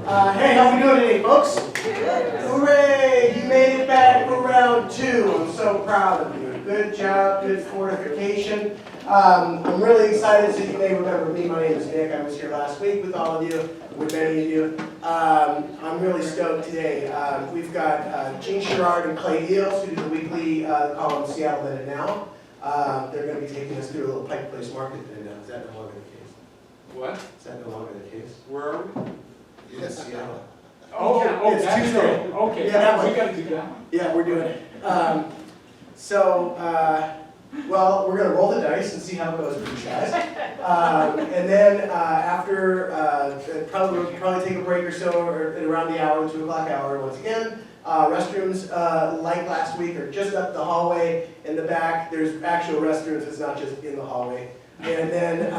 Hey, how we doing today, folks? Hooray! You made it back for round 2. I'm so proud of you. Good job, good fortification. I'm really excited, so you may remember me. My name is Nick. I was here last week with all of you, with many of you. I'm really stoked today. We've got Sherrard and Clay Eals, who do the weekly column Seattle Then and Now. They're going to be taking us through a little Pike Place Market then. Is that no longer the case? What? Is that no longer the case? Where are we? Yes, Seattle. Oh, It's that's Tuesday. it. Okay, Yeah, that we one. got to do that one. Yeah, we're doing it. Well, we're going to roll the dice and see how it goes for you guys. And then after, we'll probably take a break or so, or at around the hour, 2 o'clock hour once again. Restrooms, like last week, are just up the hallway in the back. There's actual restrooms, it's not just in the hallway. And then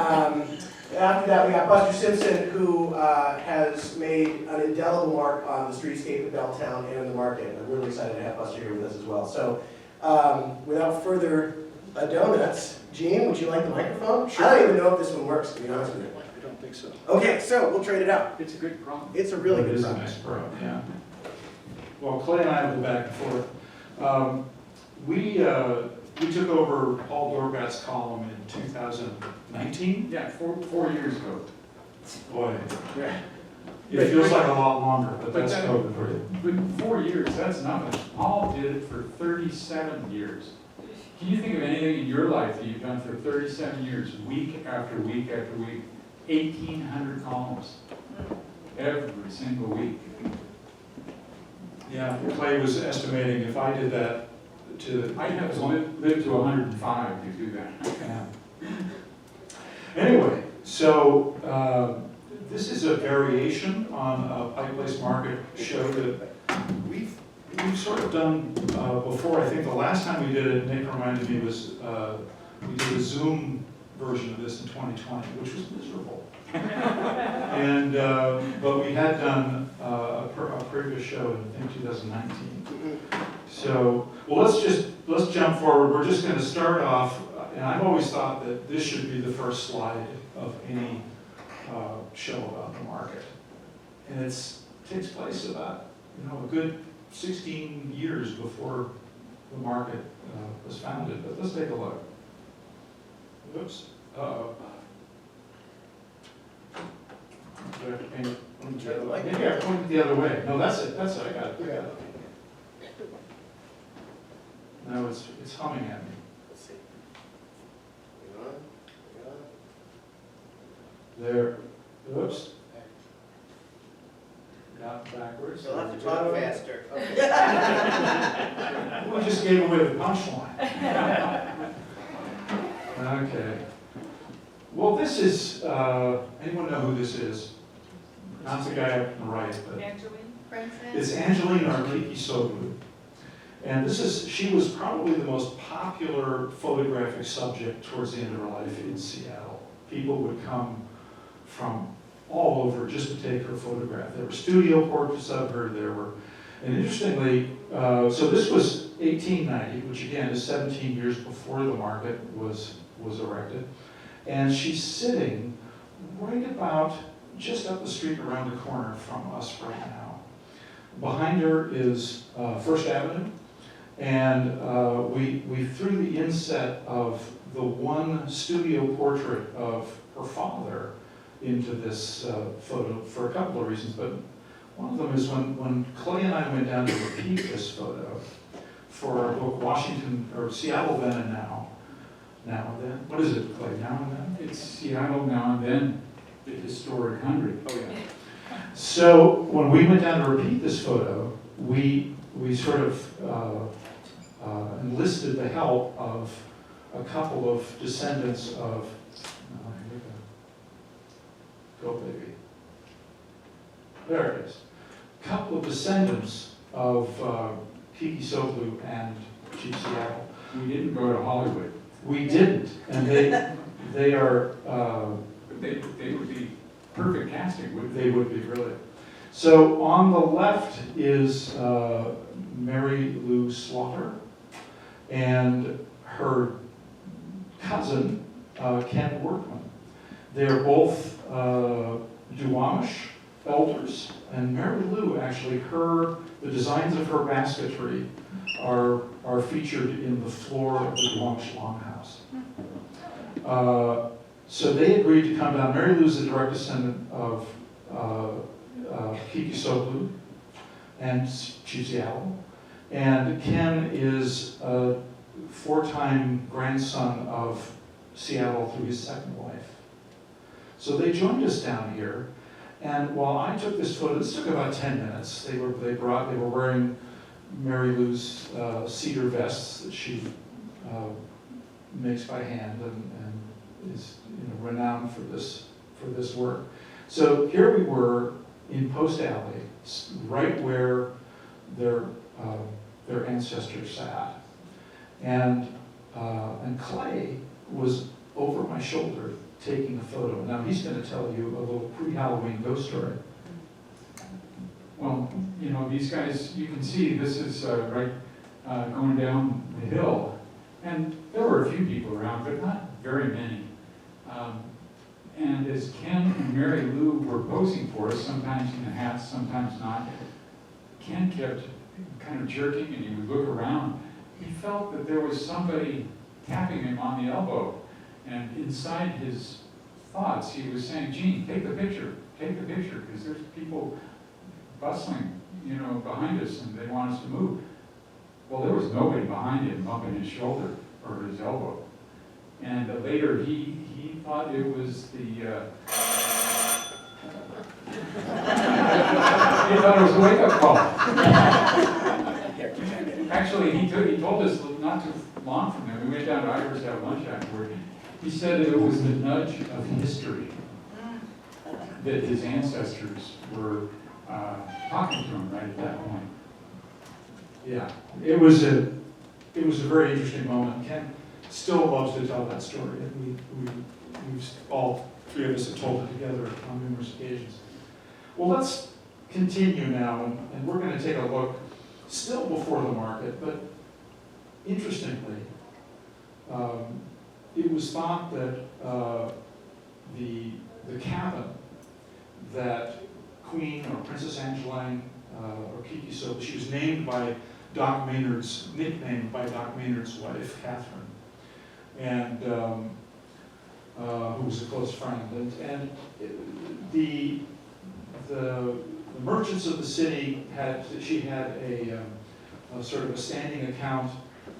after that, we got Buster Simpson, who has made an indelible mark on the streetscape of Belltown and in the market. I'm really excited to have Buster here with us as well. So without further donuts, Gene, would you like the microphone? Sure. I don't even know if this one works, to be honest with you. I don't think so. Okay, so we'll trade it out. It's a good problem. It's a really It good is a problem. nice problem, yeah. Well, Clay and I will go back and forth. We took over Paul Dorgat's column in 2019. Yeah, four years ago. Boy, Yeah. it feels like a lot longer, but But that's that- COVID for you. But 4 years, that's nothing. Paul did it for 37 years. Can you think of anything in your life that you've done for 37 years, week after week after week? 1,800 columns, every single week. Yeah, Clay was estimating if I did that to. I'd have to live to 105 to do that. Yeah. Anyway, so this is a variation on a Pike Place Market show that we've sort of done before. I think the last time we did it, Nick reminded me, was we did a Zoom version of this in 2020, which was miserable. And but we had done a previous show in I think 2019. So well, let's jump forward. We're just going to start off, and I've always thought that this should be the first slide of any show about the market, and it takes place about a good 16 years before the market was founded. But let's take a look. Oops. Do I have to paint it the other way? Maybe I point it the other way. No, that's it. That's it. I got it. No, it's humming at me. Let's see. There. Oops. Got backwards. You'll have to talk faster. We just gave away the punchline. Okay. Well, this is, anyone know who this is? Not the guy up on the right, but it's Angeline Arkikisoglou. And she was probably the most popular photographic subject towards the end of her life in Seattle. People would come from all over just to take her photograph. There were studio portraits of her, and interestingly, so this was 1890, which again is 17 years before the market was erected. And she's sitting right about just up the street around the corner from us right now. Behind her is First Avenue, and we threw the inset of the one studio portrait of her father into this photo for a couple of reasons, but one of them is when Clay and I went down to repeat this photo for our book Seattle Then and Now. Now and Then. What is it, Clay? Now and Then? It's Seattle Now and Then, the historic 100. Oh yeah. So when we went down to repeat this photo, we sort of enlisted the help of a couple of descendants of. Go baby. There it is. A couple of descendants of Kikisoglou and Chief Seattle. We didn't go to Hollywood. We didn't, and they are. They would be perfect casting, wouldn't they? They would be, really. So on the left is Mary Lou Slaughter and her cousin, Ken Workman. They're both Duwamish, elders. And Mary Lou, actually, the designs of her basketry are featured in the floor of the Blanche Longhouse. So they agreed to come down. Mary Lou's a direct descendant of Kiki Soglu and Chief Seattle. And Ken is a 4-time grandson of Seattle through his second wife. So they joined us down here. And while I took this photo, this took about 10 minutes. They were wearing Mary Lou's cedar vests that she makes by hand and is renowned for this work. So here we were in Post Alley, right where their ancestors sat, and Clay was over my shoulder taking a photo. Now he's going to tell you a little pre-Halloween ghost story. Well, these guys, you can see this is right going down the hill, and there were a few people around, but not very many. And as Ken and Mary Lou were posing for us, sometimes in a hat, sometimes not, Ken kept kind of jerking, and he would look around. He felt that there was somebody tapping him on the elbow, and inside his thoughts, he was saying, "Gene, take the picture, because there's people bustling, behind us, and they want us to move." Well, there was nobody behind him bumping his shoulder or his elbow. And later, he thought it was the, he thought it was a wake-up call. Actually, he told us not too long from there, we went down to Ivers to have lunch afterward. He said it was the nudge of history that his ancestors were talking to him right at that point. Yeah, it was a very interesting moment. Ken still loves to tell that story, and we've all three of us have told it together on numerous occasions. Well, let's continue now, and we're going to take a look still before the market, but interestingly, it was thought that the cabin that Queen or Princess Angeline or Kiki Soglu, she was nicknamed by Doc Maynard's wife, Catherine, and who was a close friend. And the merchants of the city had a sort of a standing account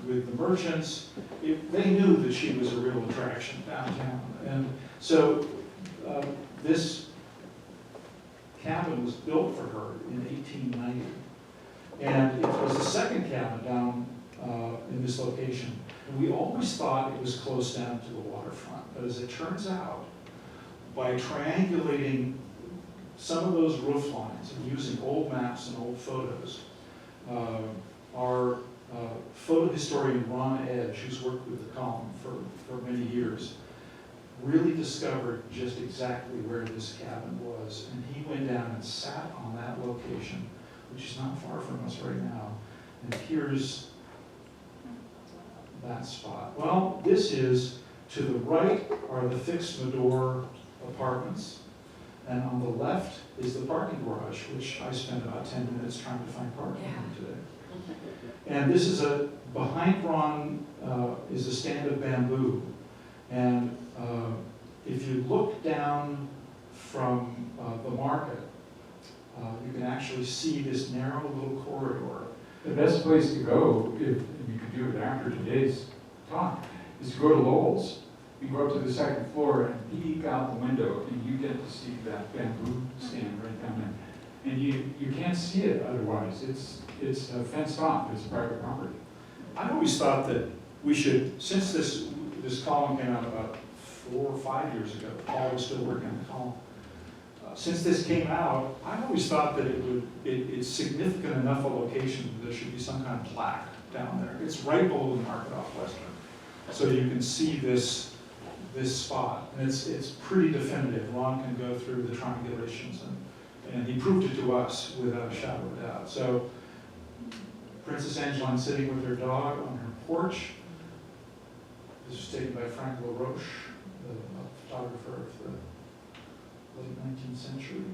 with the merchants. They knew that she was a real attraction downtown, and so this cabin was built for her in 1890, and it was the second cabin down in this location. And we always thought it was close down to the waterfront, but as it turns out, by triangulating some of those roof lines and using old maps and old photos, our photo historian Ron Edge, who's worked with the column for many years, really discovered just exactly where this cabin was. And he went down and sat on that location, which is not far from us right now. And here's that spot. Well, this is, to the right are the fixed Medor apartments. And on the left is the parking garage, which I spent about 10 minutes trying to find parking in today. And this is behind Ron is a stand of bamboo. And if you look down from the market, you can actually see this narrow little corridor. The best place to go, and you can do it after today's talk, is to go to Lowell's. You go up to the second floor and peek out the window, and you get to see that bamboo stand right down there. And you can't see it otherwise. It's fenced off. It's private property. I always thought that we should, since this column came out about 4 or 5 years ago, Paul was still working on the column. Since this came out, I always thought that it's significant enough a location that there should be some kind of plaque down there. It's right below the market off Western, so you can see this spot, and it's pretty definitive. Ron can go through the triangulations, and he proved it to us without a shadow of a doubt. So Princess Angeline sitting with her dog on her porch. This was taken by Frank LaRoche, the photographer of the late 19th century.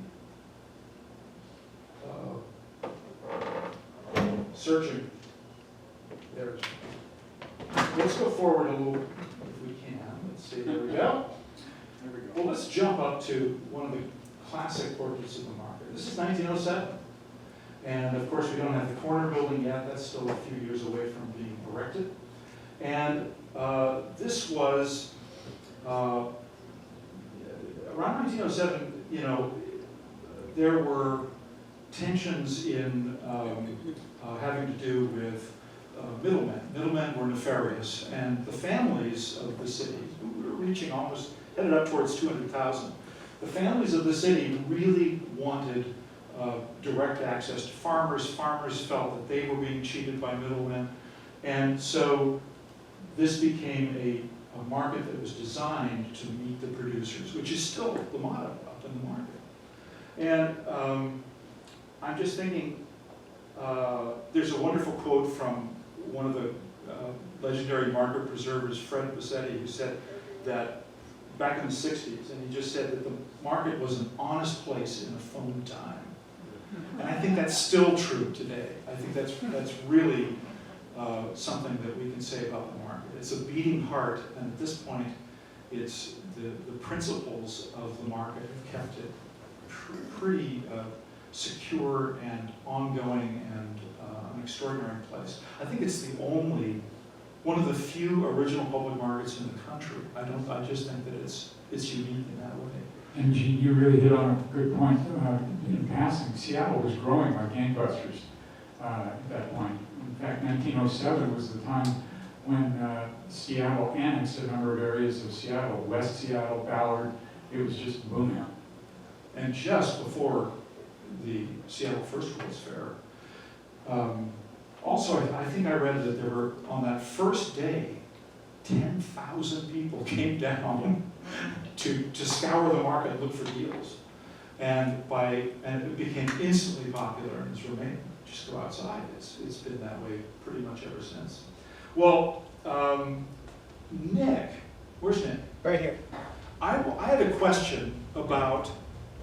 searching. There. Let's go forward a little, if we can. Let's see, there we go. There we go. Well, let's jump up to one of the classic portraits of the market. This is 1907. And of course, we don't have the corner building yet. That's still a few years away from being erected. And this was, around 1907, you know, there were tensions in having to do with middlemen. Middlemen were nefarious, and the families of the city, who were reaching almost, headed up towards 200,000, the families of the city really wanted direct access to farmers. Farmers felt that they were being cheated by middlemen, and so this became a market that was designed to meet the producers, which is still the motto up in the market. And I'm just thinking, there's a wonderful quote from one of the legendary market preservers, Fred Bassetti, who said that back in the 60s, and he just said that the market was an honest place in a phone time. And I think that's still true today. I think that's really something that we can say about the market. It's a beating heart, and at this point, it's the principles of the market have kept it pretty secure and ongoing and an extraordinary place. I think it's the only, one of the few original public markets in the country. I just think that it's unique in that way. And Gene, you really hit on a good point in passing. Seattle was growing like gangbusters at that point. In fact, 1907 was the time when Seattle annexed a number of areas of Seattle, West Seattle, Ballard. It was just booming. And just before the Seattle First World's Fair, also I think I read that there were, on that first day, 10,000 people came down to scour the market and look for deals. And it became instantly popular and has remained. Just go outside. It's been that way pretty much ever since. Well, Nick, where's Nick? Right here. I had a question about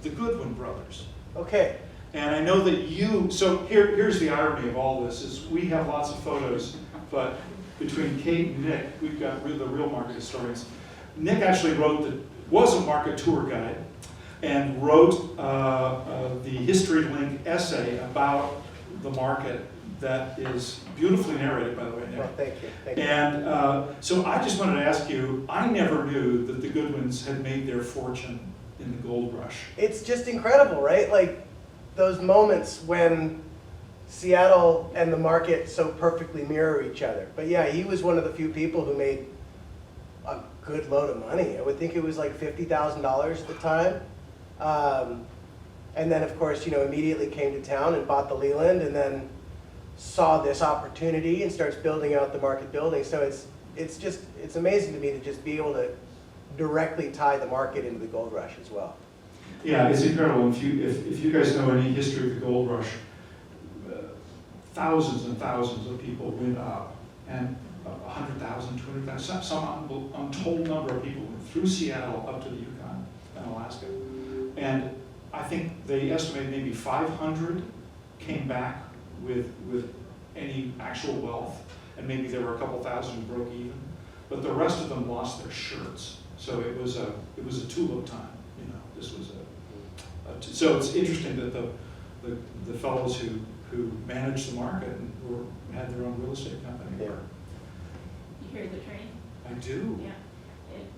the Goodwin brothers. Okay. And I know that you, so here's the irony of all this, is we have lots of photos, but between Kate and Nick, we've got the real market historians. Nick actually was a market tour guide, and wrote the History Link essay about the market that is beautifully narrated, by the way, Nick. Well, thank you. Thank you. And so I just wanted to ask you, I never knew that the Goodwins had made their fortune in the gold rush. It's just incredible, right? Like those moments when Seattle and the market so perfectly mirror each other. But yeah, he was one of the few people who made a good load of money. I would think it was like $50,000 at the time. And then of course, you know, immediately came to town and bought the Leland, and then saw this opportunity and starts building out the market building. So it's amazing to me to just be able to directly tie the market into the gold rush as well. Yeah, it's incredible. If you guys know any history of the gold rush, thousands and thousands of people went up, and 100,000, 200,000, some untold number of people went through Seattle up to the Yukon and Alaska. And I think they estimate maybe 500 came back with any actual wealth, and maybe there were a couple thousand who broke even, but the rest of them lost their shirts. So it was a tulip time, you know. This was so it's interesting that the fellows who managed the market and had their own real estate company. Yeah. You hear the train? I do. Yeah.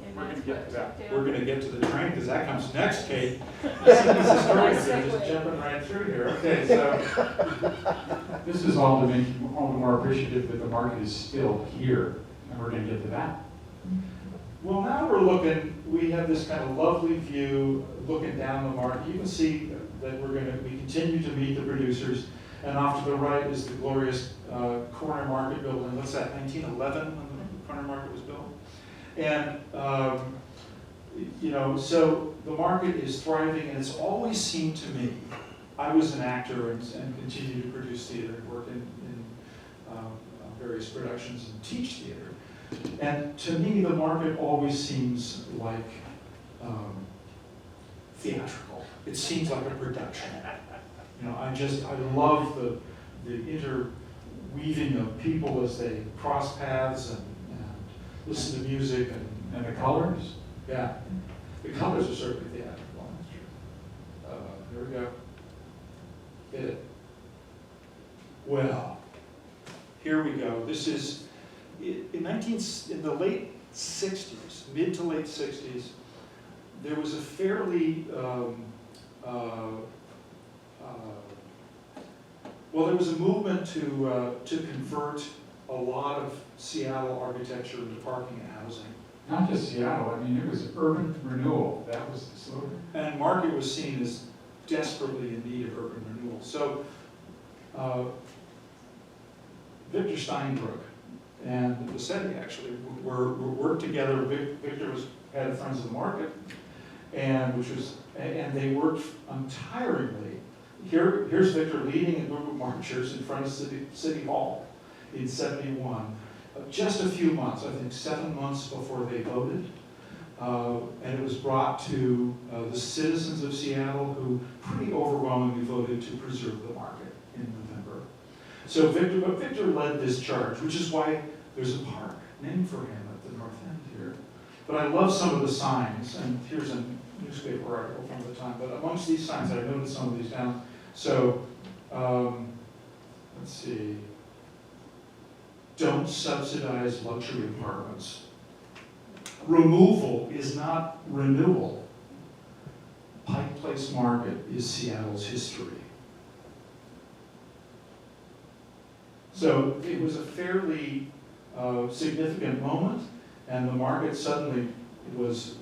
And We're that's gonna get what to that. took We're down. going to get to the train because that comes next, Kate. These historians are just jumping right through here. Okay, so This is all to make you all the more appreciative that the market is still here, and we're going to get to that. well, now we're looking. We have this kind of lovely view looking down the market. You can see that we continue to meet the producers, and off to the right is the glorious corner market building. What's that? 1911 when the corner market was built, and you know, so the market is thriving, and it's always seemed to me. I was an actor and continue to produce theater, work in various productions and teach theater. And to me, the market always seems like theatrical. It seems like a production. You know, I love the weaving of people as they cross paths and listen to music And the colors? yeah, the colors are certainly theatrical. That's true. Here we go. Hit it. Well, here we go. This is in the late 60s, mid to late 60s. There was a fairly well, there was a movement to convert a lot of Seattle architecture into parking and housing. Not just Seattle, I mean, it was urban renewal, that was the slogan. And Market was seen as desperately in need of urban renewal. So Victor Steinbrook and Vassetti actually worked together. Victor was head of Friends of the Market, and they worked untiringly. Here's Victor leading a group of marchers in front of City Hall in '71. Just a few months, I think 7 months before they voted. And it was brought to the citizens of Seattle, who pretty overwhelmingly voted to preserve the market in November. So Victor led this charge, which is why there's a park named for him at the north end here. But I love some of the signs, and here's a newspaper article from the time, but amongst these signs, I noted some of these down. So, let's see. Don't subsidize luxury apartments. Removal is not renewal. Pike Place Market is Seattle's history. So it was a fairly significant moment, and the market suddenly was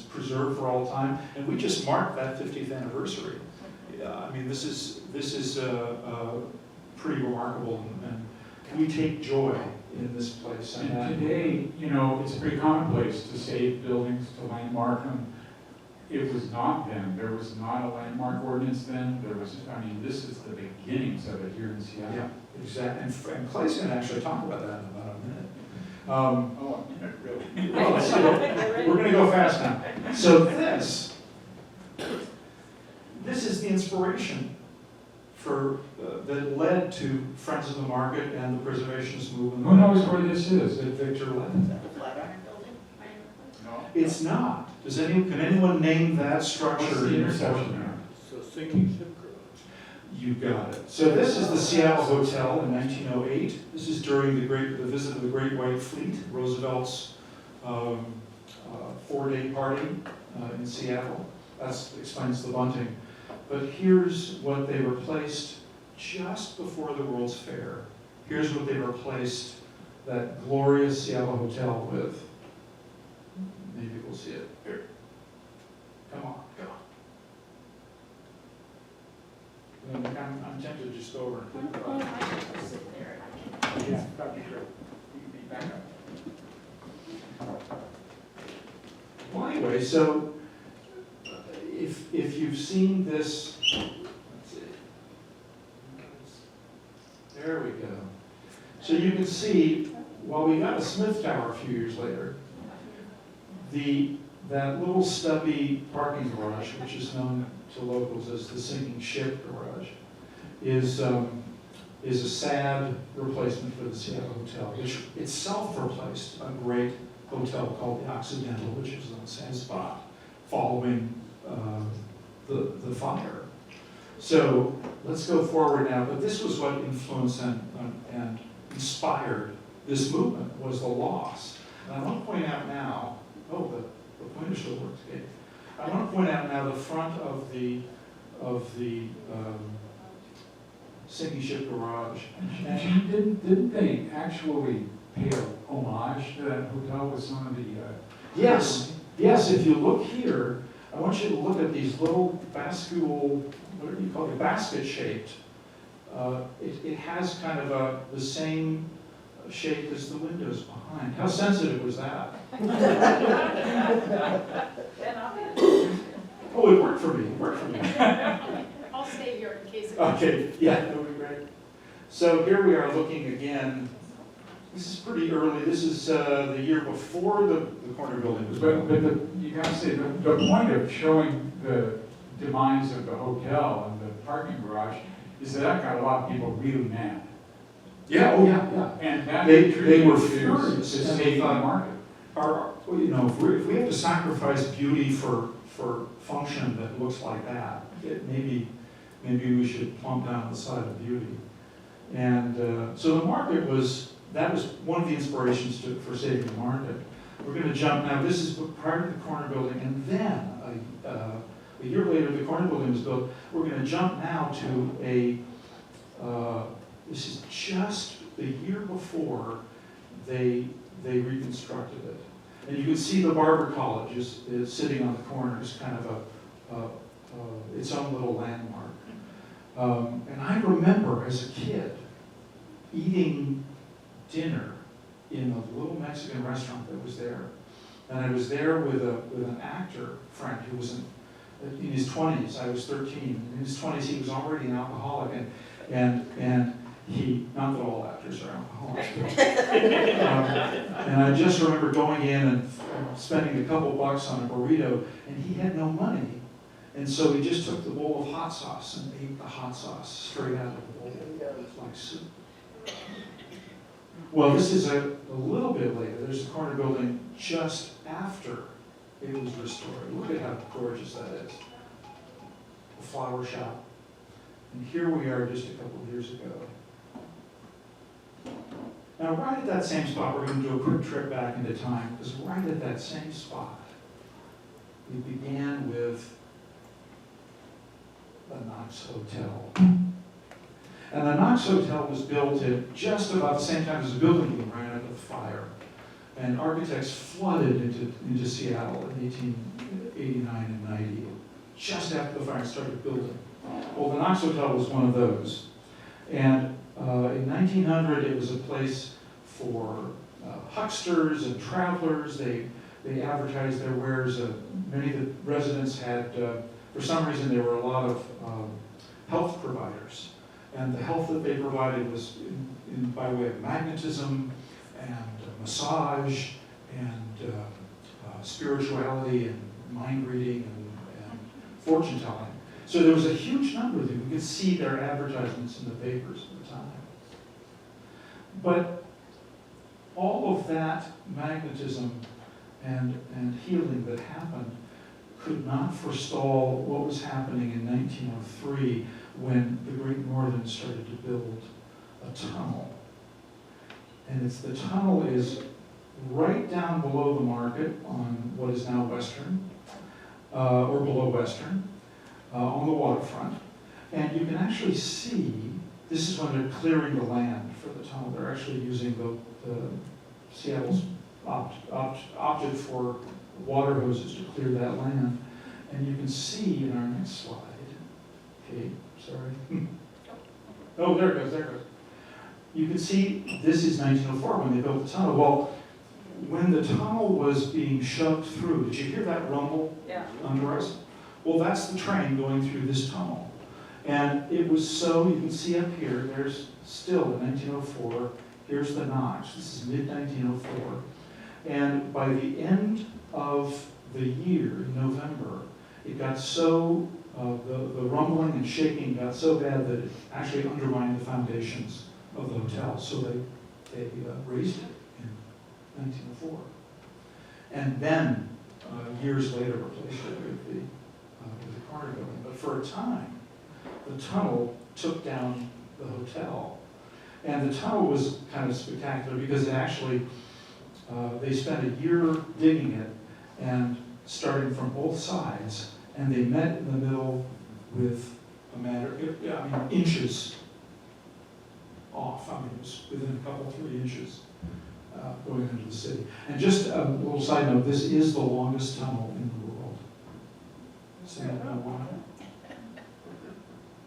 preserved for all time, and we just marked that 50th anniversary. I mean, this is pretty remarkable, and we take joy in this place. And today, you know, it's pretty commonplace to save buildings, to landmark them. It was not then. There was not a landmark ordinance then. There was, I mean, this is the beginnings of it here in Seattle. Yeah, exactly. And Clay's going to actually talk about that in about a minute. Oh, really? Well, we're going to go fast now. So this is the inspiration that led to Friends of the Market and the preservationist movement. Who knows where this is that Victor led? The Flatiron Building? No. It's not. Can anyone name that structure? What's the intersection there? So Sinking Ship Garage. You got it. So this is the Seattle Hotel in 1908. This is during the visit of the Great White Fleet, Roosevelt's 4-day party in Seattle. That explains the bunting. But here's what they replaced just before the World's Fair. Here's what they replaced that glorious Seattle Hotel with. Maybe we'll see it. Here. Come on, go. I'm tempted to just go over and click the Well, button. I can just sit there and I can. Yeah, that'd be great. You can be back up. Well, anyway, so if you've seen this, let's see. There we go. So you can see, while we got a Smith Tower a few years later, that little stubby parking garage, which is known to locals as the Sinking Ship Garage, is a sad replacement for the Seattle Hotel, which itself replaced a great hotel called the Occidental, which is on the same spot, following the fire. So let's go forward now, but this was what influenced and inspired this movement, was the loss. And I want to point out now, the pointer still works, okay. I want to point out now the front of the Sinking Ship Garage. And didn't they actually pay a homage to that hotel with some of the... Yes, if you look here, I want you to look at these little bascule, what do you call it, basket-shaped. It has kind of the same shape as the windows behind. How sensitive was that? Oh, it worked for me, I'll stay here in case it. Okay, yeah, that would be great. So here we are looking again. This is pretty early. This is the year before the corner building was built. But you gotta say, the point of showing the demise of the hotel and the parking garage is that got a lot of people really mad. Yeah, oh, yeah. And that They were contributed furious, to and they saving the thought, market. if we have to sacrifice beauty for function that looks like that, maybe we should plump down the side of beauty. And so the market that was one of the inspirations for saving the market. We're going to jump now. This is prior to the corner building, and then a year later the corner building was built. We're going to jump now to this is just the year before they reconstructed it. And you can see the Barber College is sitting on the corner as kind of its own little landmark. And I remember as a kid eating dinner in a little Mexican restaurant that was there. And I was there with an actor friend who was in his 20s. I was 13. In his 20s, he was already an alcoholic. And he, not that all actors are alcoholics, but, and I just remember going in and spending a couple bucks on a burrito, and he had no money. And so he just took the bowl of hot sauce and ate the hot sauce straight out of the bowl. It was like soup. Well, this is a little bit later. There's the corner building just after it was restored. Look at how gorgeous that is. The flower shop. And here we are just a couple of years ago. Now, right at that same spot, we're going to do a quick trip back into time, because right at that same spot, we began with the Knox Hotel. And the Knox Hotel was built at just about the same time as the building being ran out of the fire. And architects flooded into Seattle in 1889 and 90, just after the fire started building. Well, the Knox Hotel was one of those. And in 1900, it was a place for hucksters and travelers. They advertised their wares. Many of the residents had, for some reason, there were a lot of health providers. And the health that they provided was by way of magnetism and massage and spirituality and mind reading and fortune telling. So there was a huge number of them. You could see their advertisements in the papers at the time. But all of that magnetism and healing that happened could not forestall what was happening in 1903 when the Great Northern started to build a tunnel. And the tunnel is right down below the market on what is now Western, or below Western, on the waterfront. And you can actually see, this is when they're clearing the land for the tunnel. They're actually using the Seattle's opted for water hoses to clear that land. And you can see in our next slide, okay, sorry. Oh, there it goes. You can see this is 1904 when they built the tunnel. Well, when the tunnel was being shoved through, did you hear that rumble under us? Well, that's the train going through this tunnel. And it was so, you can see up here, there's still in 1904, here's the Knox. This is mid-1904. And by the end of the year, in November, it got so, the rumbling and shaking got so bad that it actually undermined the foundations of the hotel. So they raised it in 1904. And then, years later, replaced it with the corner building. But for a time, the tunnel took down the hotel. And the tunnel was kind of spectacular because it actually, they spent a year digging it and starting from both sides, and they met in the middle with a matter, inches off. I mean, it was within a couple, 3 inches going into the city. And just a little side note, this is the longest tunnel in the world. So you know why?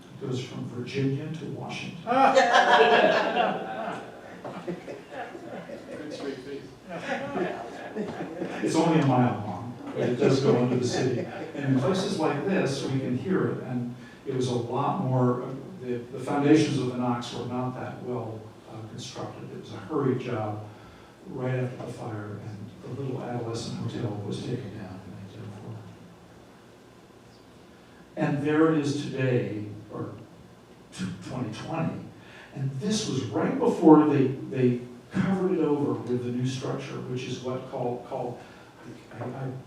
It goes from Virginia to Washington. Good straight face. It's only a mile long, but it does go under the city. And in places like this, we can hear it, and it was a lot more, the foundations of the Knox were not that well constructed. It was a hurried job right after the fire, and the little adolescent hotel was taken down in 1904. And there it is today, or 2020, And this was right before they covered it over with the new structure, which is what called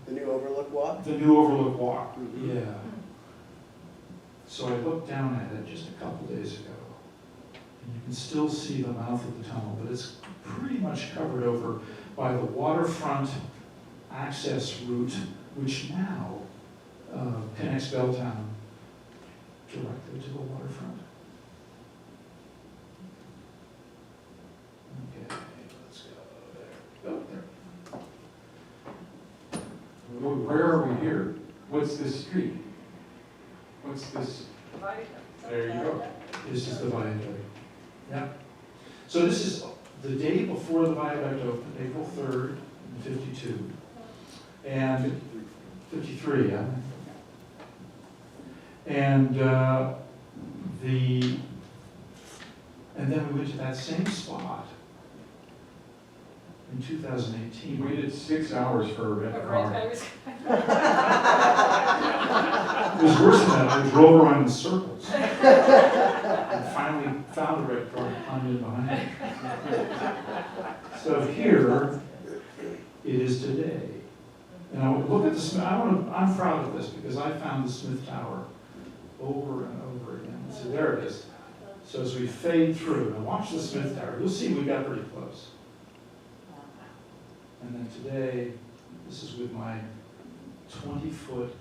The new Overlook Walk? the new Overlook Walk. Mhm. Yeah. So I looked down at it just a couple days ago, and you can still see the mouth of the tunnel, but it's pretty much covered over by the waterfront access route, which now connects Belltown directly to the waterfront. Okay, let's go there. Oh, there. Well, where are we here? What's this street? What's this? There you go. This is the viaduct. Yeah. So this is the day before the viaduct opened, April 3rd, 52. And 53, yeah. And and then we went to that same spot in 2018. He waited 6 hours for a red car. It was worse than that. I drove around in circles. And finally found the red car and climbed in behind it. So here it is today. Now look at the Smith. I'm proud of this because I found the Smith Tower over and over again. So there it is. So as we fade through, now watch the Smith Tower. You'll see we got pretty close. And then today, this is with my 20-foot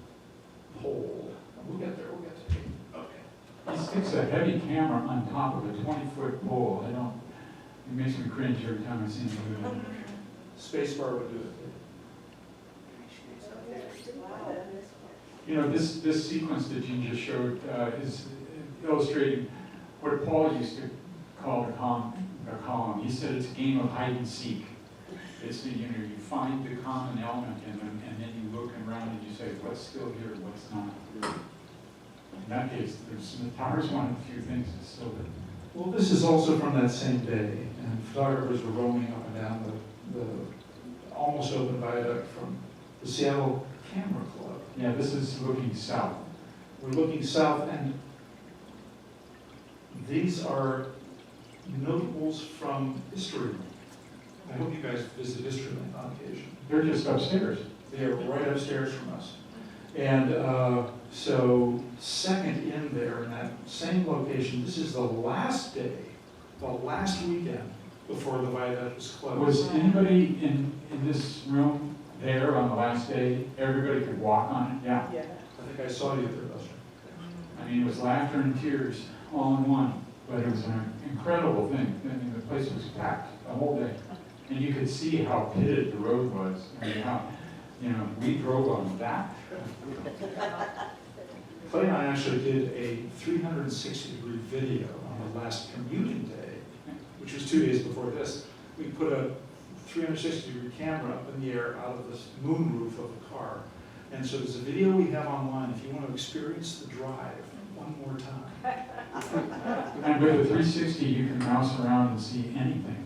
pole. We'll get there, we'll get there. Okay. He sticks a heavy camera on top of a 20-foot pole. It makes me cringe every time I see him do it. Spacebar would do it. You know, this sequence that Gene just showed is illustrating what Paul used to call a column. He said it's a game of hide and seek. It's you find the common element in them, and then you look around and you say, what's still here, what's not? In that case, the tower's one of the few things that's still there. Well, this is also from that same day, and photographers were roaming up and down the almost open viaduct from the Seattle Camera Club. Yeah, this is looking south. We're looking south, and these are notables from history. I hope you guys visit History Lane on occasion. They're just upstairs. They are right upstairs from us. And so second in there in that same location, this is the last day, the last weekend before the viaduct was closed. Was anybody in this room there on the last day? Everybody could walk on it? Yeah. I think I saw you there, Buster. I mean, it was laughter and tears all in one, but it was an incredible thing. I mean, the place was packed the whole day. And you could see how pitted the road was. I mean, how, we drove on that. Clay and I actually did a 360-degree video on the last commuting day, which was 2 days before this. We put a 360-degree camera up in the air out of the moonroof of the car. And so there's a video we have online if you want to experience the drive one more time. And with a 360, you can mouse around and see anything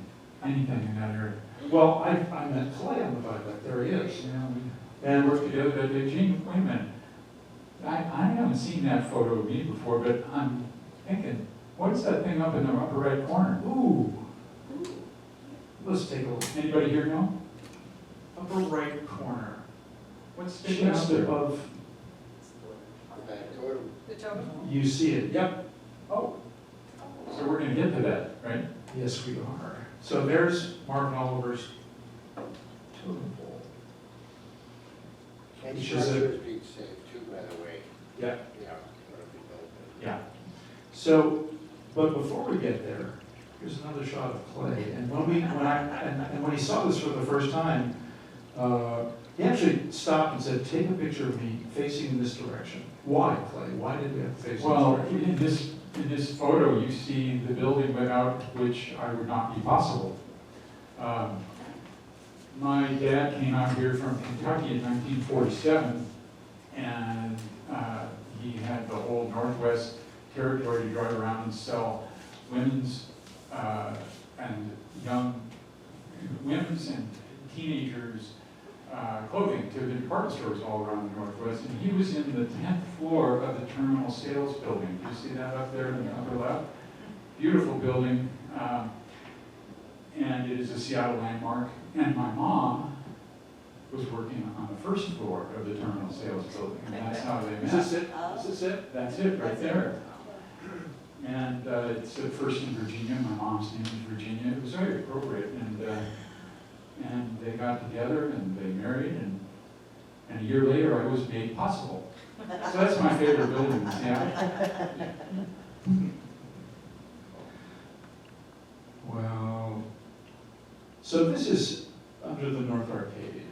in that area. Well, I met Clay on the viaduct. There he is. And we worked together that day. Gene, wait a minute. I haven't seen that photo of me before, but I'm thinking, what's that thing up in the upper right corner? Ooh. Let's take a look. Anybody here know? Upper right corner. What's sticking out Just there? above, The totem? you see it. Yep. Oh. So we're going to get to that, right? Yes, we are. So there's Marvin Oliver's totem pole. And Which is a- structures being saved too, by the way. Yeah. Yeah. whatever we built it. Yeah. So, but before we get there, here's another shot of Clay. And when he saw this for the first time, he actually stopped and said, "Take a picture of me facing in this direction." Why, Clay? Why did we have to face Well, this direction? in this photo, you see the building without which I would not be possible. My dad came out here from Kentucky in 1947, and he had the whole Northwest Territory to drive around and sell women's and teenagers clothing to the department stores all around the Northwest. And he was in the 10th floor of the terminal sales building. Do you see that up there in the upper left? beautiful building, and it is a Seattle landmark. And my mom was working on the first floor of the terminal sales building, and that's how they met. Is this it? Is this it? That's it, right there. And it's at first in Virginia. My mom's name is Virginia. It was very appropriate, and they got together and they married, and a year later I was made possible. So that's my favorite building in Seattle. Well, so this is under the North Arcade,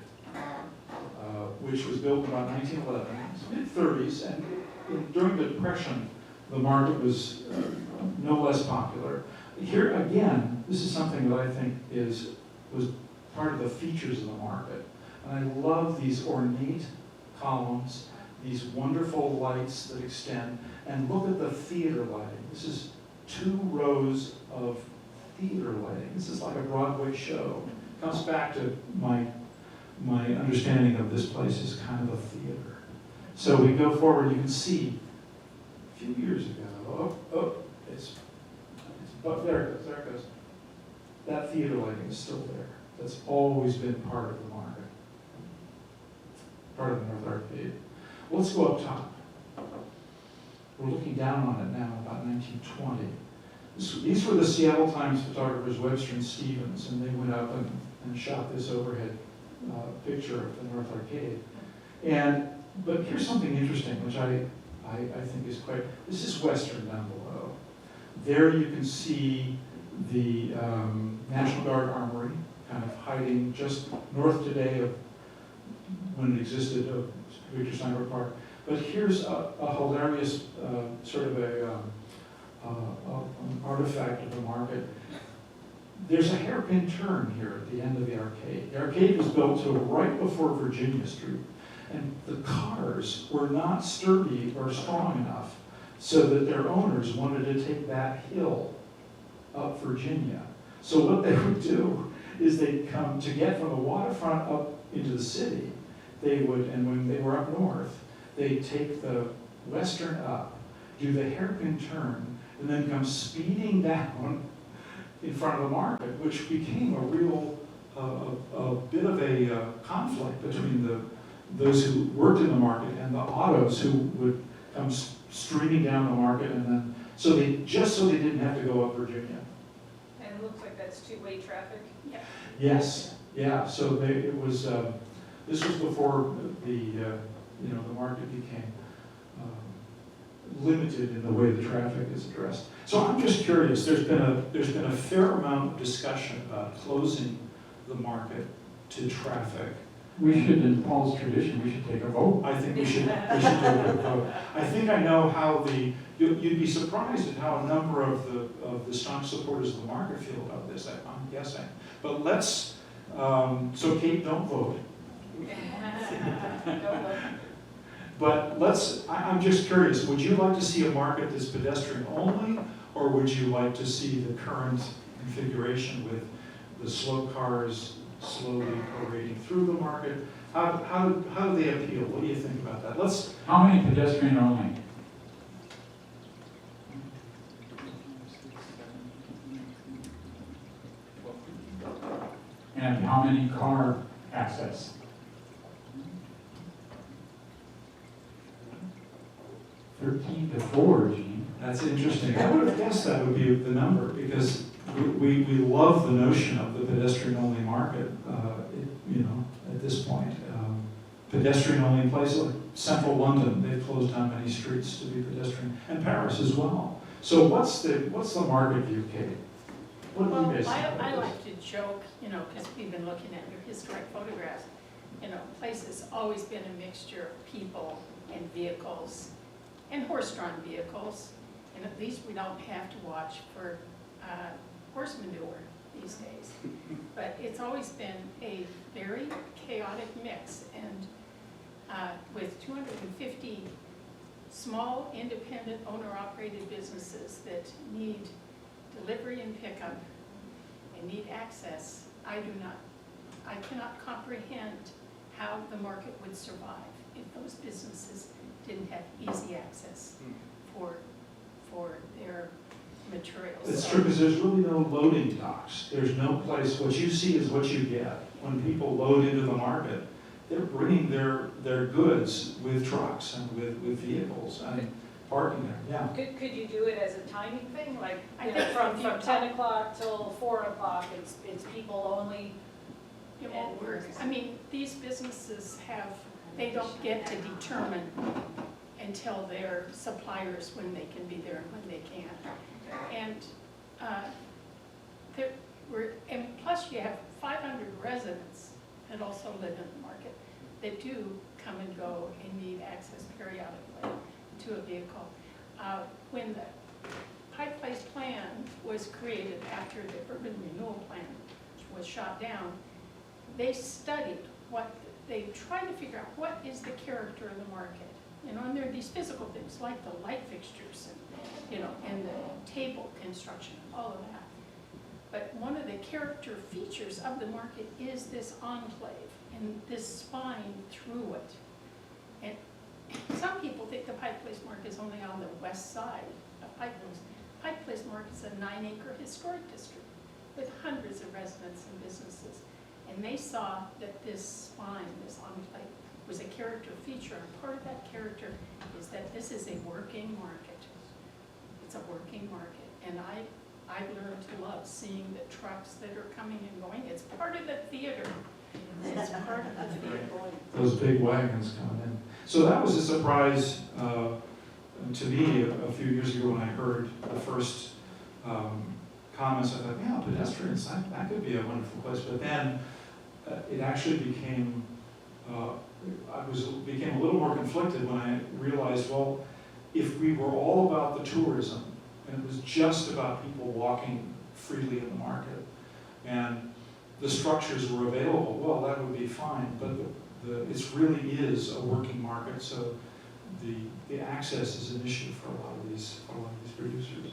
which was built about 1911, mid-30s, and during the Depression, the market was no less popular. Here again, this is something that I think was part of the features of the market. And I love these ornate columns, these wonderful lights that extend, and look at the theater lighting. This is 2 rows of theater lighting. This is like a Broadway show. Comes back to my understanding of this place is kind of a theater. So we go forward, you can see a few years ago, but there it goes. That theater lighting is still there. That's always been part of the market, part of the North Arcade. Well, let's go up top. We're looking down on it now, about 1920. These were the Seattle Times photographers, Webster and Stevens, and they went up and shot this overhead picture of the North Arcade. But here's something interesting, which I think is quite, this is Western down below. There you can see the National Guard Armory, kind of hiding just north today of when it existed of Victor Steinberg Park. But here's a hilarious sort of an artifact of the market. There's a hairpin turn here at the end of the arcade. The arcade was built to right before Virginia Street, and the cars were not sturdy or strong enough so that their owners wanted to take that hill up Virginia. So what they would do is they'd come to get from the waterfront up into the city. They would, and when they were up north, they'd take the western up, do the hairpin turn, and then come speeding down in front of the market, which became a real, a bit of a conflict between those who worked in the market and the autos who would come streaming down the market, and then, just so they didn't have to go up Virginia. And it looks like that's two-way traffic? Yeah. Yes, yeah, so this was before the market became limited in the way the traffic is addressed. So I'm just curious, there's been a fair amount of discussion about closing the market to traffic. We should, in Paul's tradition, we should take a vote. I think we should do a vote. I think I know how you'd be surprised at how a number of the strong supporters of the market feel about this, I'm guessing. But let's, so Kate, don't vote. But I'm just curious, would you like to see a market that's pedestrian only, or would you like to see the current configuration with the slow cars slowly parading through the market? How do they appeal? What do you think about that? How many pedestrian only? And how many car access? 13 to 4, Gene. That's interesting. I would have guessed that would be the number, because we love the notion of the pedestrian-only market, at this point. Pedestrian-only in places like central London, they've closed down many streets to be pedestrian, and Paris as well. So what's the market view, Kate? What do you guys think about I this? like to joke, because we've been looking at your historic photographs. Place has always been a mixture of people and vehicles, and horse-drawn vehicles. And at least we don't have to watch for horse manure these days. But it's always been a very chaotic mix, and with 250 small, independent, owner-operated businesses that need delivery and pickup and need access, I cannot comprehend how the market would survive if those businesses didn't have easy access for their materials. It's So- true, because there's really no loading docks. There's no place, what you see is what you get. When people load into the market, they're bringing their goods with trucks and with vehicles and parking there, yeah. Could you do it as a timing thing, like, I you know, think from if you 10 o'clock till 4 o'clock, it's people only? It won't work. I mean, these businesses they don't get to determine until their suppliers when they can be there and when they can't. And and plus you have 500 residents that also live in the market that do come and go and need access periodically to a vehicle. When the Pike Place plan was created after the urban renewal plan was shot down, they studied they tried to figure out what is the character of the market. And there are these physical things like the light fixtures and the table construction, all of that. But one of the character features of the market is this enclave and this spine through it. And some people think the Pike Place Market is only on the west side of Pike Place. Pike Place Market is a 9-acre historic district with hundreds of residents and businesses. And they saw that this spine, this enclave, was a character feature. And part of that character is that this is a working market. It's a working market. And I've learned to love seeing the trucks that are coming and going. It's part of the theater. It's part of the theater. Those big wagons coming in. So that was a surprise to me a few years ago when I heard the first comments. I thought, yeah, pedestrians, that could be a wonderful place. But then it actually became a little more conflicted when I realized, well, if we were all about the tourism, and it was just about people walking freely in the market, and the structures were available, well, that would be fine, but it really is a working market, so the access is an issue for a lot of these producers.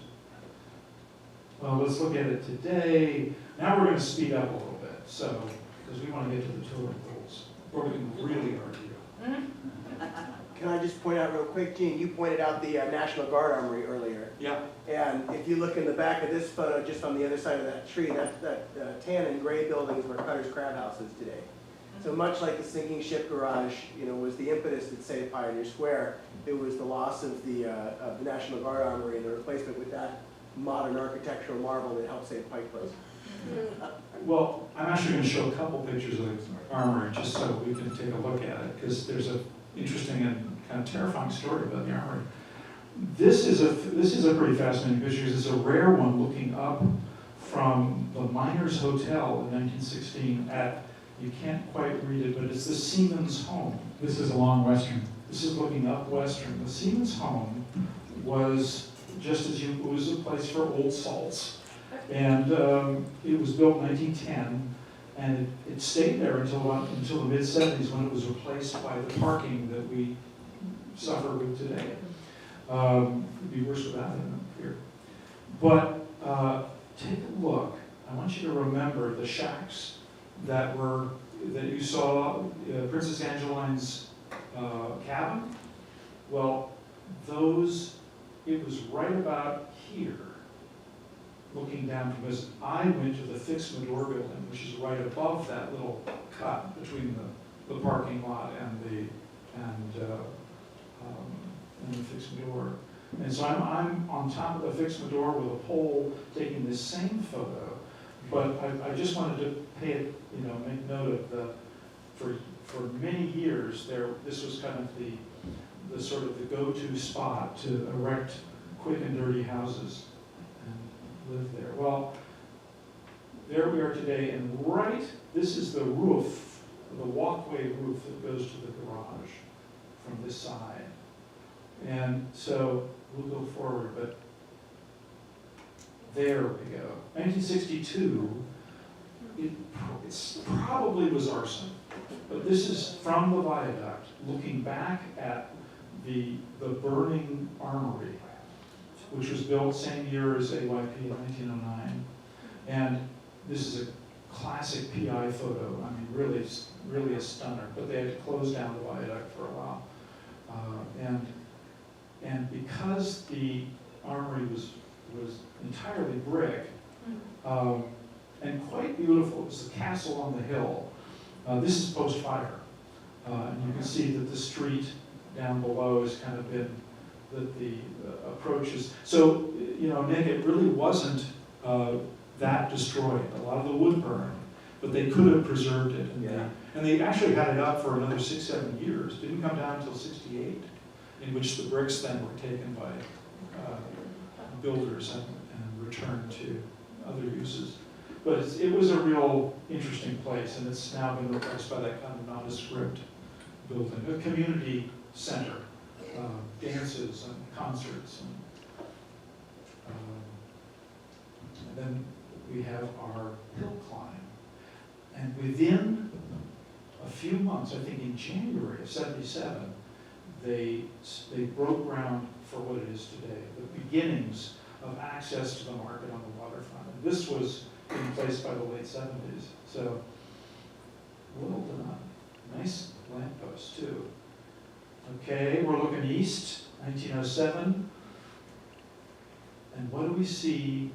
Well, let's look at it today. Now we're going to speed up a little bit, so, because we want to get to the tour rules. We're going to really argue. Can I just point out real quick, Gene, you pointed out the National Guard Armory earlier. Yeah. And if you look in the back of this photo, just on the other side of that tree, that tan and gray buildings were Cutter's Crab House is today. So much like the sinking ship garage, was the impetus that saved Pioneer Square, it was the loss of the National Guard Armory and the replacement with that modern architectural marvel that helped save Pike Place. Well, I'm actually going to show a couple pictures of the armory just so we can take a look at it, because there's an interesting and kind of terrifying story about the armory. This is a pretty fascinating picture because it's a rare one looking up from the Miners Hotel in 1916 at, you can't quite read it, but it's the Seaman's Home. This is along Western. This is looking up Western. The Seaman's Home was just as it was a place for old salts. And it was built in 1910, and it stayed there until the mid-70s when it was replaced by the parking that we suffer with today. It'd be worse without it here. But take a look. I want you to remember the shacks that you saw, Princess Angeline's cabin. Well, it was right about here, looking down, because I went to the Fix-Medor building, which is right above that little cut between the parking lot and the Fix-Medor. And so I'm on top of the Fix-Medor with a pole taking this same photo, but I just wanted to make note of for many years this was kind of the sort of the go-to spot to erect quick and dirty houses and live there. Well, there we are today, and this is the roof, the walkway roof that goes to the garage from this side. And so we'll go forward, but there we go. 1962, it probably was arson, but this is from the viaduct, looking back at the burning armory, which was built same year as AYP in 1909. And this is a classic PI photo. I mean, really a stunner, but they had to close down the viaduct for a while. And because the armory was was entirely brick, and quite beautiful. It was the castle on the hill. This is post-fire. And you can see that the street down below has kind of been, that the approaches. So, you know, Nick, it really wasn't that destroyed. A lot of the wood burned, but they could have preserved it. And they actually had it up for another 6-7 years. Didn't come down until '68, in which the bricks then were taken by builders and returned to other uses. But it was a real interesting place, and it's now been replaced by that kind of nondescript building, a community center, dances and concerts. And then we have our hill climb. And within a few months, I think in January of '77, they broke ground for what it is today, the beginnings of access to the market on the waterfront. And this was in place by the late '70s. So, well done. Nice lamppost too. Okay, we're looking east, 1907. And what do we see?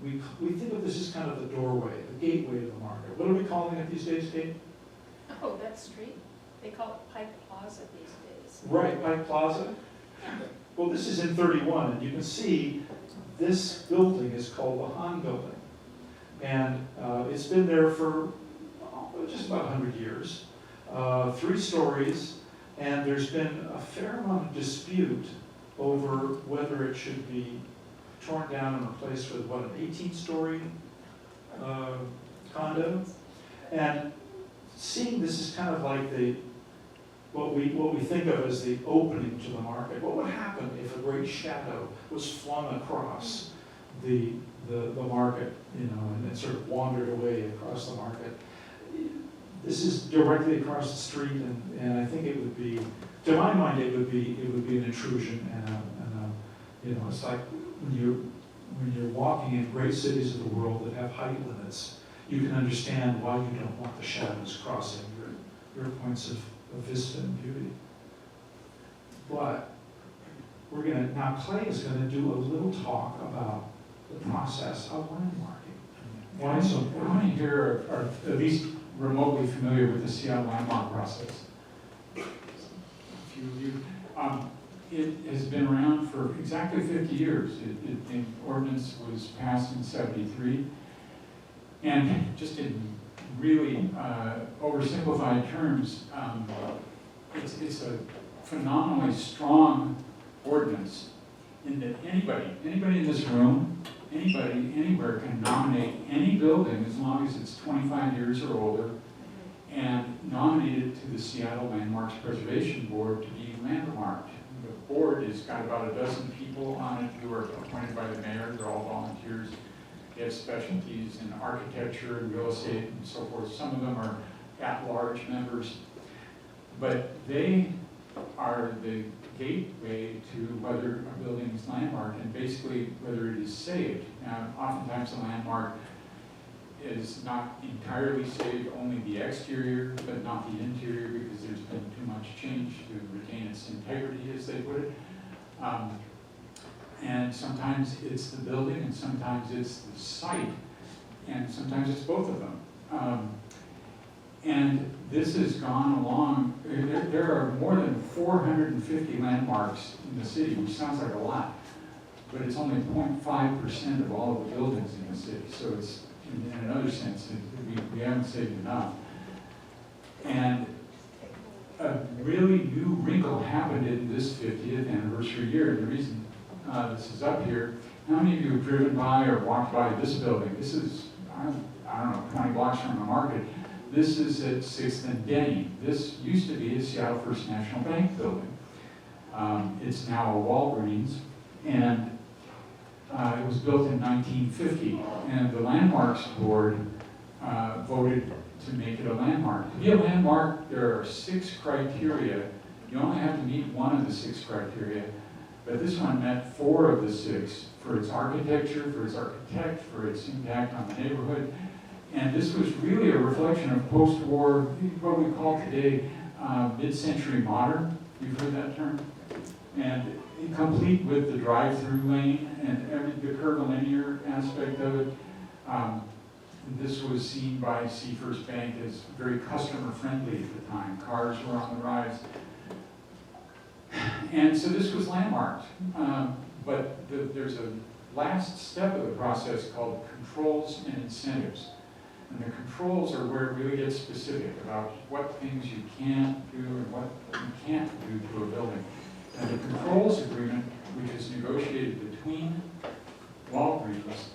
We think of this as kind of the doorway, the gateway to the market. What are we calling it these days, Kate? Oh, that street, they call it Pike Plaza these days. Right, Pike Plaza. Well, this is in 31, and you can see this building is called the Han Building. And it's been there for just about 100 years, 3 stories, and there's been a fair amount of dispute over whether it should be torn down and replaced with, what, an 18-story condo? And seeing this is kind of like what we think of as the opening to the market. What would happen if a great shadow was flung across the market, you know, and it sort of wandered away across the market? This is directly across the street, and I think it would be, to my mind, it would be an intrusion, and you know, it's like when you're walking in great cities of the world that have height limits, you can understand why you don't want the shadows crossing your points of vista and beauty. But now Clay is gonna do a little talk about the process of landmarking. Why it's so How important. many here are at least remotely familiar with the Seattle landmark process? A few of you. It has been around for exactly 50 years. The ordinance was passed in '73. And just in really oversimplified terms, it's a phenomenally strong ordinance in that anybody in this room, anybody, anywhere can nominate any building as long as it's 25 years or older and nominate it to the Seattle Landmarks Preservation Board to be landmarked. The board has got about a dozen people on it who are appointed by the mayor. They're all volunteers. They have specialties in architecture and real estate and so forth. Some of them are at-large members. But they are the gateway to whether a building is landmarked and basically whether it is saved. Now, oftentimes the landmark is not entirely saved, only the exterior, but not the interior, because there's been too much change to retain its integrity, as they put it. And sometimes it's the building, and sometimes it's the site, and sometimes it's both of them. And this has gone along, there are more than 450 landmarks in the city, which sounds like a lot, but it's only 0.5% of all of the buildings in the city. So it's, in another sense, we haven't saved enough. And a really new wrinkle happened in this 50th anniversary year. And the reason this is up here, how many of you have driven by or walked by this building? This is, I don't know, 20 blocks from the market. This is at 6th and Denny. This used to be a Seattle First National Bank building. It's now a Walgreens, and it was built in 1950. And the Landmarks Board voted to make it a landmark. To be a landmark, there are 6 criteria. You only have to meet one of the 6 criteria, but this one met 4 of the 6 for its architecture, for its architect, for its impact on the neighborhood. And this was really a reflection of post-war, what we call today mid-century modern. You've heard that term? And complete with the drive-through lane and the curvilinear aspect of it. This was seen by Seafirst Bank as very customer-friendly at the time. Cars were on the rise. And so this was landmarked. But there's a last step of the process called controls and incentives. And the controls are where it really gets specific about what things you can't do and what you can't do to a building. And the controls agreement, which is negotiated between Walgreens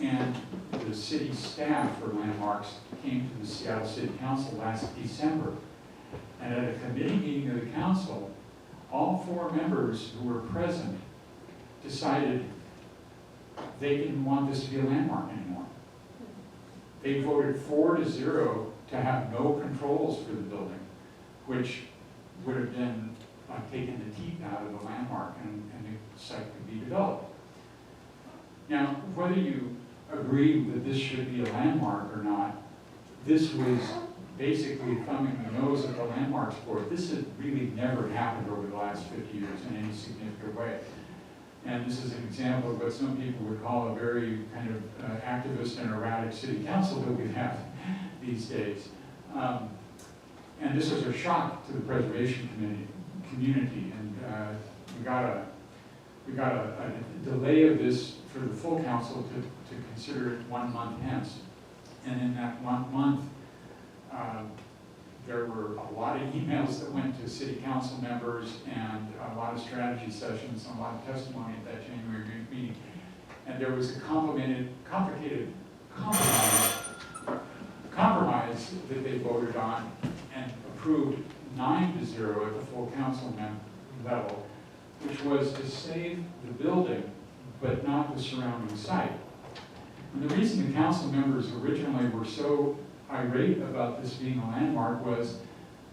and the city staff for landmarks, came to the Seattle City Council last December. And at a committee meeting of the council, all 4 members who were present decided they didn't want this to be a landmark anymore. They voted 4-0 to have no controls for the building, which would have been taken the teeth out of the landmark and the site could be developed. Now, whether you agree that this should be a landmark or not, this was basically thumbing the nose at the Landmarks Board. This had really never happened over the last 50 years in any significant way. And this is an example of what some people would call a very kind of activist and erratic city council that we have these days. And this was a shock to the preservation community. And we got a delay of this for the full council to consider it 1 month hence. And in that 1 month, there were a lot of emails that went to city council members and a lot of strategy sessions and a lot of testimony at that January meeting. And there was a complicated compromise that they voted on and approved 9-0 at the full council level, which was to save the building, but not the surrounding site. And the reason the council members originally were so irate about this being a landmark was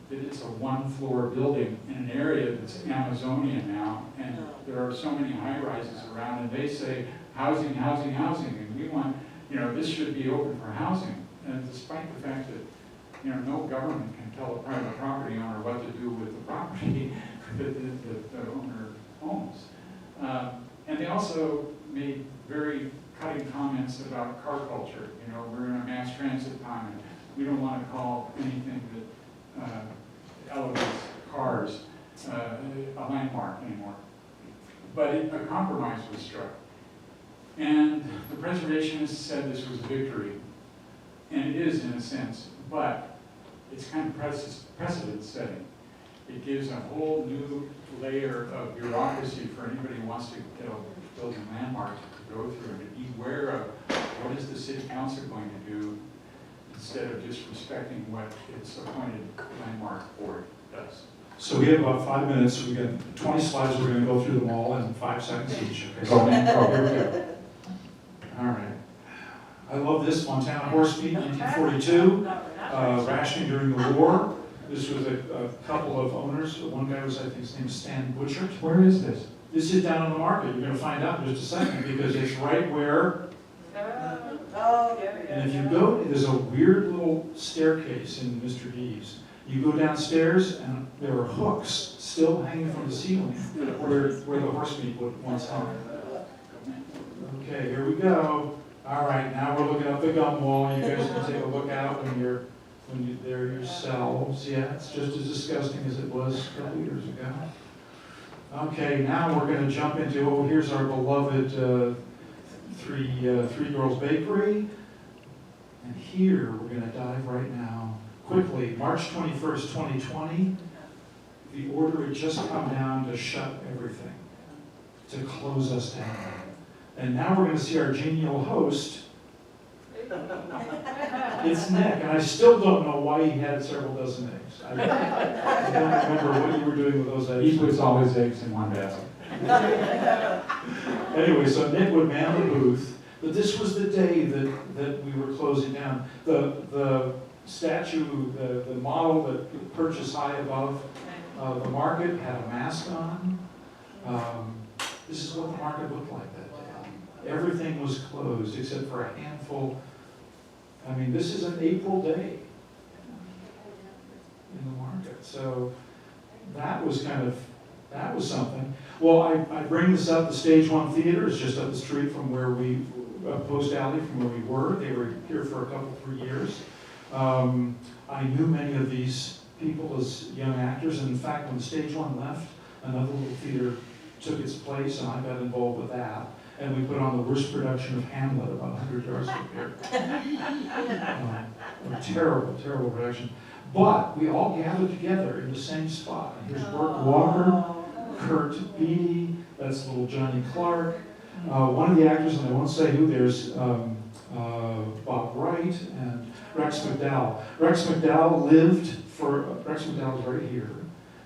that it's a 1-floor building in an area that's Amazonian now, and there are so many high-rises around, and they say housing, housing, housing, and we want, this should be open for housing. And despite the fact that, no government can tell a private property owner what to do with the property that the owner owns. And they also made very cutting comments about car culture. We're in a mass transit time, and we don't want to call anything that elevates cars a landmark anymore. But a compromise was struck. And the preservationists said this was a victory. And it is in a sense, but it's kind of precedent setting. It gives a whole new layer of bureaucracy for anybody who wants to get a building landmark to go through and to be aware of what is the city council going to do instead of just respecting what its appointed landmark board does. So we have about 5 minutes. We've got 20 slides. We're going to go through them all in 5 seconds each. Okay, so Here we go. all right. I love this, Montana horse meat, 1942, rationing during the war. This was a couple of owners. One guy was, I think his name is Stan Butcher. Where is this? This is down on the market. You're going to find out in just a second because it's right where, and if you go, there's a weird little staircase in Mr. D's. You go downstairs and there are hooks still hanging from the ceiling where the horse meat would once hung. Okay, here we go. All right, now we're looking up the gum wall. You guys can take a look out when you're there yourselves. Yeah, it's just as disgusting as it was a couple years ago. Okay, now we're going to jump into, here's our beloved Three Girls Bakery. And here we're going to dive right now. Quickly, March 21st, 2020, the order had just come down to shut everything, to close us down. And now we're going to see our genial host. It's Nick, and I still don't know why he had several dozen eggs. I don't remember what you were doing with those eggs. He puts all his eggs in one basket. Anyway, so Nick would man the booth, but this was the day that we were closing down. The statue, the model that perches high above the market had a mask on. This is what the market looked like that day. Everything was closed except for a handful. I mean, this is an April day in the market. So that was something. Well, I bring this up, the Stage One Theater is just up the street from where we, Post Alley from where we were. They were here for a couple, 3 years. I knew many of these people as young actors, and in fact, when Stage One left, another little theater took its place, and I got involved with that. And we put on the worst production of Hamlet about 100 yards from here. A terrible, terrible production. But we all gathered together in the same spot. And here's Burt Walker, Kurt Beatty, that's little Johnny Clark. One of the actors, and I won't say who, there's Bob Wright and Rex McDowell. Rex McDowell's right here,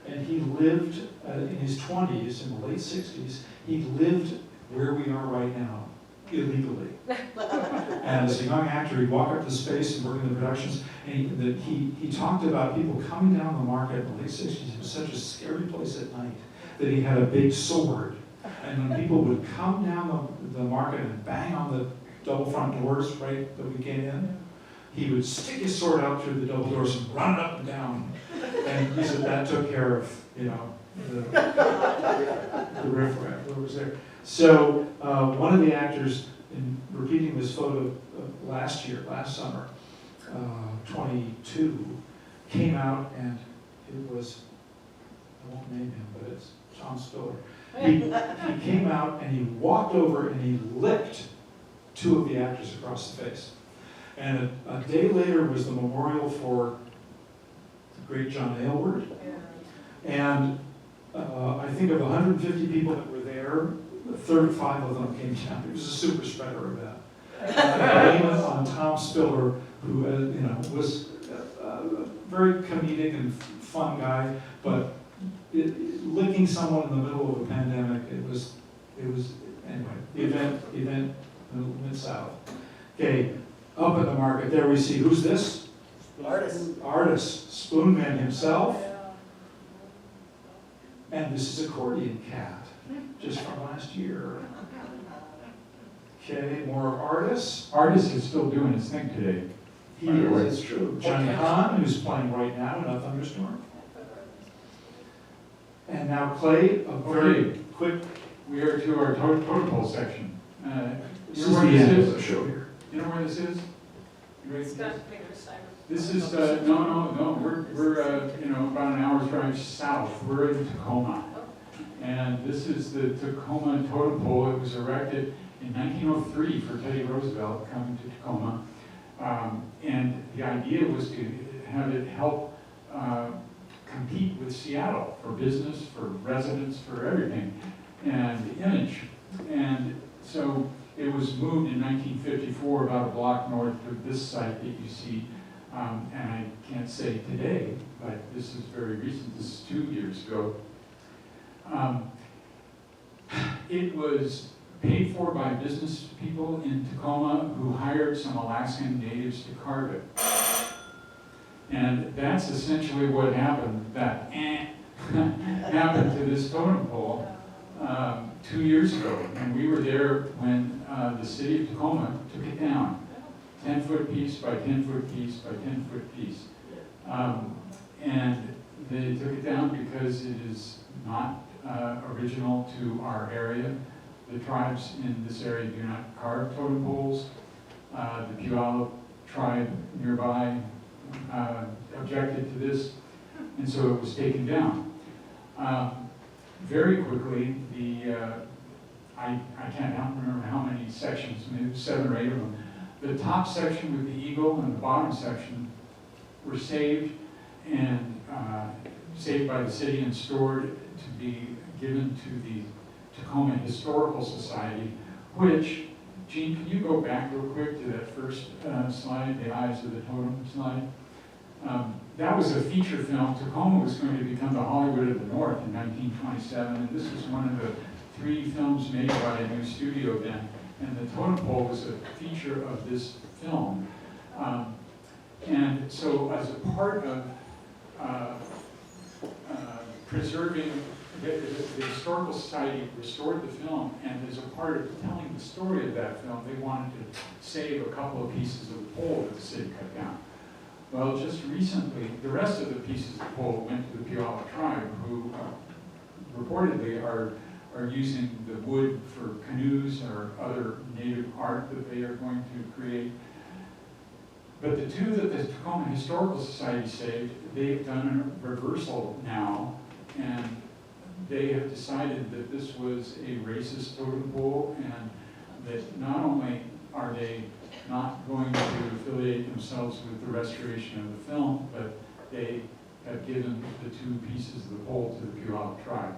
and he lived in his 20s, in the late 60s, he lived where we are right now, illegally. And as a young actor, he'd walk up to space and work in the productions, and he talked about people coming down the market in the late 60s. It was such a scary place at night that he had a big sword. And when people would come down the market and bang on the double front doors, right, that we came in, he would stick his sword out through the double doors and run it up and down. And he said that took care of, the riffraff that was there. So one of the actors, in repeating this photo last summer, 22, came out, and it was, I won't name him, but it's Tom Spiller. He came out and he walked over and he licked 2 of the actors across the face. And a day later was the memorial for the great John Aylward. And I think of 150 people that were there, 35 of them came down. It was a super spreader event. Blame it on Tom Spiller, who was a very comedic and fun guy, but licking someone in the middle of a pandemic, it was anyway. The event went south. Okay, up at the market there we see, who's this? Artist, Spoonman himself. And this is Accordion Cat, just from last year. Okay, more of Artist. Artist is still doing his thing today. He is, it's true. Johnny Hahn, who's playing right now in A Thunderstorm. And now Clay, a very quick. We are to our totem pole section. This is the end of the show here. You know where this is? You ready? It's got bigger cyber. This is, no, we're about an hour's drive south. We're in Tacoma. And this is the Tacoma totem pole. It was erected in 1903 for Teddy Roosevelt coming to Tacoma. And the idea was to have it help compete with Seattle for business, for residents, for everything, and the image. And so it was moved in 1954 about a block north of this site that you see. And I can't say today, but this is very recent. This is 2 years ago. It was paid for by business people in Tacoma who hired some Alaskan natives to carve it. And that's essentially what happened, that happened to this totem pole 2 years ago. And we were there when the city of Tacoma took it down. 10-foot piece by 10-foot piece by 10-foot piece. And they took it down because it is not original to our area. The tribes in this area do not carve totem poles. The Puyallup tribe nearby objected to this, and so it was taken down. Very quickly, I can't remember how many sections, maybe 7 or 8 of them. The top section with the eagle and the bottom section were saved and saved by the city and stored to be given to the Tacoma Historical Society, which, Gene, can you go back real quick to that first slide, the Eyes of the Totem slide? That was a feature film. Tacoma was going to become the Hollywood of the North in 1927, and this was one of the 3 films made by a new studio then. And the totem pole was a feature of this film. And so as a part of preserving, the Historical Society restored the film, and as a part of telling the story of that film, they wanted to save a couple of pieces of the pole that the city cut down. Well, just recently, the rest of the pieces of the pole went to the Puyallup tribe, who reportedly are are using the wood for canoes or other native art that they are going to create. But the two that the Tacoma Historical Society saved, they've done a reversal now, and they have decided that this was a racist totem pole, and that not only are they not going to affiliate themselves with the restoration of the film, but they have given the two pieces of the pole to the Puyallup tribe.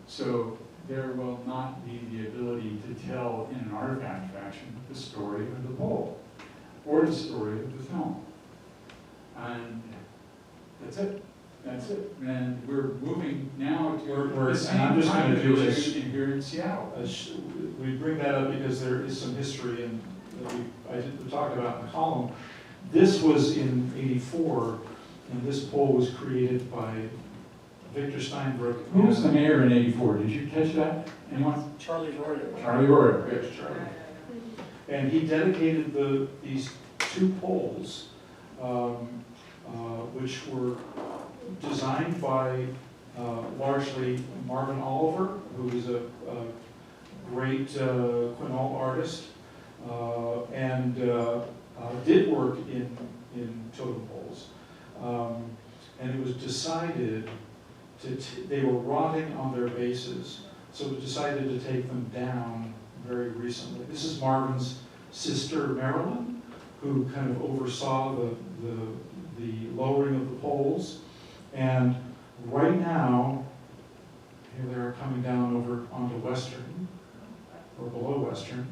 So there will not be the ability to tell in an artifact fashion the story of the pole or the story of the film. And that's it. That's it. And we're moving now to We're- the same I'm just kind gonna of do issue this. here in Seattle. We bring that up because there is some history and that we talked about in the column. This was in '84, and this pole was created by Victor Steinbrook. Who was the mayor in '84? Did you catch that? Anyone? Charlie Royer. Charlie Royer. Yes, Charlie. And he dedicated these two poles, which were designed by largely Marvin Oliver, who is a great quinault artist, and did work in totem poles. And it was decided they were rotting on their bases, so it was decided to take them down very recently. This is Marvin's sister, Marilyn, who kind of oversaw the lowering of the poles. And right now, here they are coming down over onto Western, or below Western.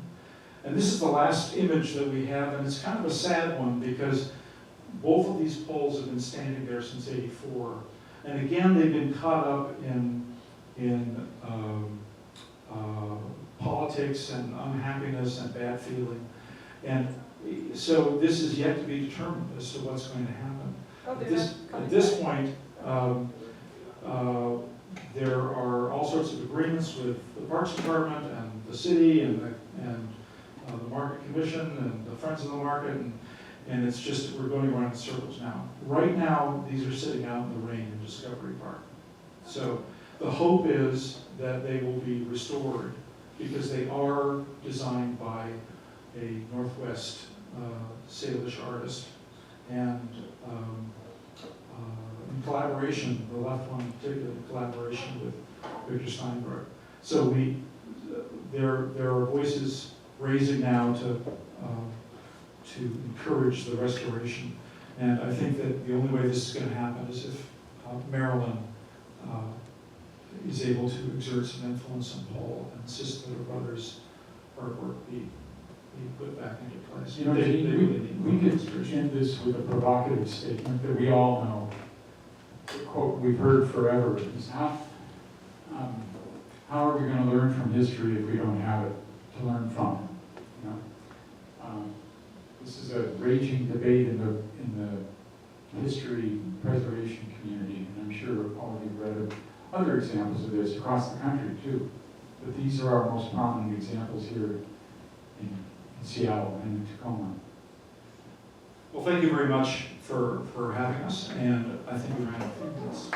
And this is the last image that we have, and it's kind of a sad one because both of these poles have been standing there since '84. And again, they've been caught up in politics and unhappiness and bad feeling. And so this is yet to be determined as to what's going to happen. At this point, there are all sorts of agreements with the Parks Department and the city and the Market Commission and the Friends of the Market, and it's just, we're going around in circles now. Right now, these are sitting out in the rain in Discovery Park. So the hope is that they will be restored because they are designed by a Northwest Salish artist, and in collaboration, the left one in particular, in collaboration with Victor Steinbrook. So there are voices raising now to encourage the restoration. And I think that the only way this is going to happen is if Marilyn is able to exert some influence on Paul and insist that her brother's artwork be put back into place. You know, we could end this with a provocative statement that we all know. The quote we've heard forever is how are we going to learn from history if we don't have it to learn from? You know, this is a raging debate in the history preservation community, and I'm sure all of you read other examples of this across the country too. But these are our most prominent examples here in Seattle and in Tacoma. Well, thank you very much for having us, and I think we ran a few minutes.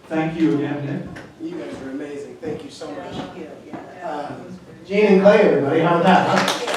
Thank you again, Nick. You guys are amazing. Thank you so much. Thank you, yeah. Jane and Clay, everybody. How about that, huh?